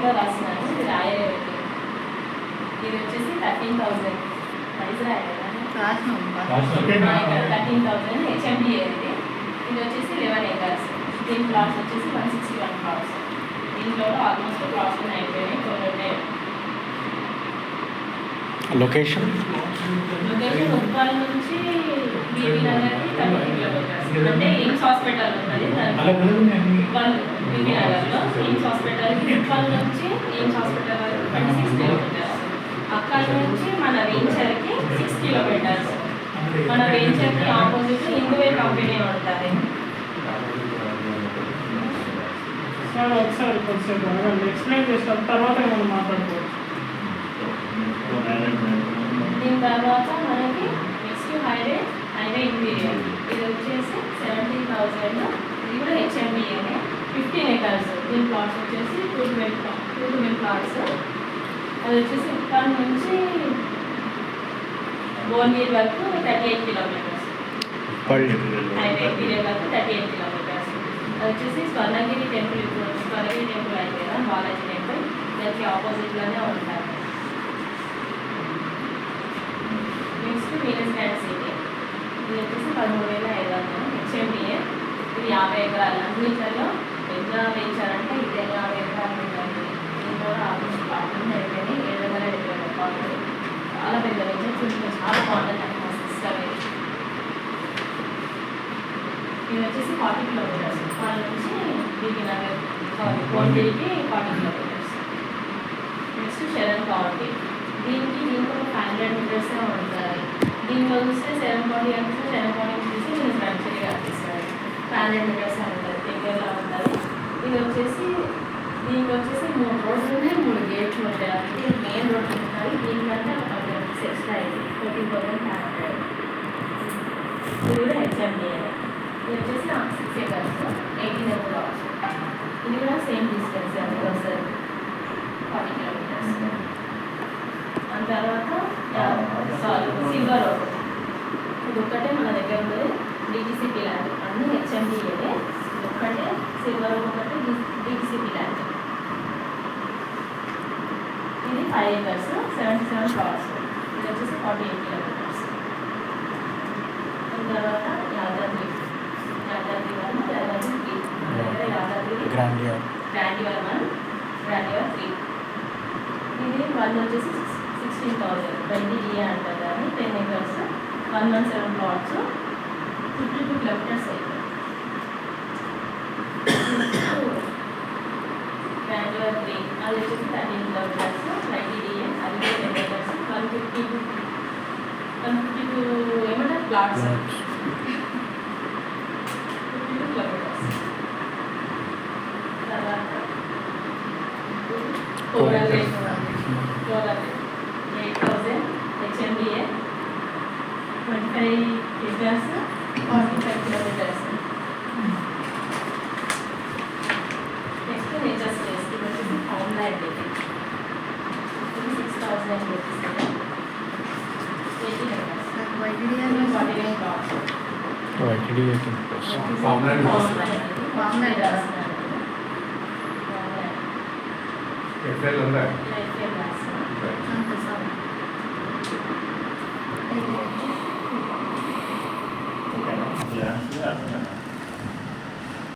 దీంట్లో రాసినాను, ఇది రాయలేదు. ఇది వచ్చేసి 13,000 ప్రైస్ రాయలేదా? ఇక్కడ 13,000 హెచ్ఎండిఏ. ఇది వచ్చేసి 11 acres. దీని ప్లాట్స్ వచ్చేసి 161 plots. దీంట్లో ఆల్మోస్ట్ ప్లాట్స్ అయిపోయినాయి, కొన్ని ఉన్నాయి. లొకేషన్ ఉప్పల్ నుంచి బీబీ నగర్కి 30 కిలోమీటర్స్. అంటే ఎయిమ్స్ హాస్పిటల్ ఉంటుంది ఉప్పల్ బీబీ నగర్లో. ఎయిమ్స్ హాస్పిటల్కి ఉప్పల్ నుంచి ఎయిమ్స్ హాస్పిటల్ వరకు 26 కిలోమీటర్స్. అక్కడ నుంచి మన వెంచర్కి 6 కిలోమీటర్స్. మన వెంచర్కి ఆపోజిట్ ఇందువే కంపెనీ ఉంటుంది. సార్ ఒకసారి కొద్దిసేపు ఎక్స్ప్లెయిన్ చేస్తాం, తర్వాత మనం మాట్లాడుకోవచ్చు. దీని తర్వాత మనకి నెక్స్ట్ హైవే ఇంటీరియర్. ఇది వచ్చేసి 17,000. ఇది కూడా హెచ్ఎండిఏనే, 15 acres. దీని ప్లాట్స్ వచ్చేసి 212 ప్లాట్స్. అది వచ్చేసి ఉప్పల్ నుంచి బోర్నీర్ వరకు 38 కిలోమీటర్స్. హైవే ఇంటీరియర్ వరకు 38 కిలోమీటర్స్. అది వచ్చేసి స్వర్ణగిరి టెంపుల్. ఇప్పుడు స్వర్ణగిరి టెంపుల్ అయితే కదా, బాలాజీ టెంపుల్, దానికి ఆపోజిట్లోనే ఉంటారు. Next Venus grand city. ఇది వచ్చేసి 13,500 హెచ్ఎండిఏ. ఇది 50 ఎకరాలు. అన్నింటిలో పెద్ద వెంచర్ అంటే ఇదే 50 ఎకరాలు ఉంటుంది. దీంట్లో ఆల్మోస్ట్ ప్లాట్మెంట్ అయిపోయినాయి. 7,000 ప్లాట్లు. చాలా పెద్ద వెంచర్, చూసుకుంటే చాలా బాగుంటుంది అండి, మా సిస్టమ్. ఇది వచ్చేసి 40 కిలోమీటర్స్. వాళ్ళ నుంచి బీబీ నగర్ కోండికి 40 కిలోమీటర్స్. Next Sharan county. దీనికి ఒక 500 మీటర్స్ ఉంటుంది. దీంట్లో చూస్తే 740 అంటే 740 చూసి నేను స్ట్రక్చర్గా అనిపిస్తుంది. 500 మీటర్స్ ఉంటుంది, దగ్గరలో ఉంటుంది. ఇది వచ్చేసి దీనికి వచ్చేసి 3 రోడ్లు ఉన్నాయి, 3 గేట్లు ఉంటాయి. అంటే మెయిన్ రోడ్ ఉంటుంది. దీనికంటే ఒక 10 ఎక్స్ట్రా అయింది, 14,500. ఇది కూడా హెచ్ఎండిఏ. ఇది వచ్చేసి 6 acres, 18 plots. ఇది కూడా సేమ్ డిస్టెన్స్ అందులో సార్, 40 కిలోమీటర్స్. దాని తర్వాత సిల్వర్ రోడ్. ఇది ఒక్కటే మన దగ్గర ఉంది, డిటిసిపి ల్యాండ్. అన్నీ హెచ్ఎండిఏనే, ఒక్కటే సిల్వర్ రోడ్, ఒకటి డిటిసిపి ల్యాండ్. ఇది 5 acres, 77 plots. ఇది వచ్చేసి 48 కిలోమీటర్స్. దాని తర్వాత యాదాద్రి 1, యాదాద్రి 3. Grandeur 1, grandeur 3. ఇది వాళ్ళు వచ్చేసి 16,000 20 అంటారు. కానీ 10 acres, 117 plots, 52 కిలోమీటర్స్ అవుతుంది. గ్రాండియర్ 3 అది వచ్చేసి 13 కిలోమీటర్స్, 90 అది 10 acres, 152 ఏమంటారు ప్లాట్స్, 52 కిలోమీటర్స్. తర్వాత coral 8,000 HMDA, 25 acres, 45 kilometres. Next nature space. ఇది వచ్చేసి హోమ్ ల్యాండ్. ఇది 6,000 rupees, 80 acres, 49 plots. Home land రాస్తున్నాను. ఎఫ్ఎల్ ఉందా? ఎఫ్ఎల్ రాస్తున్నాను.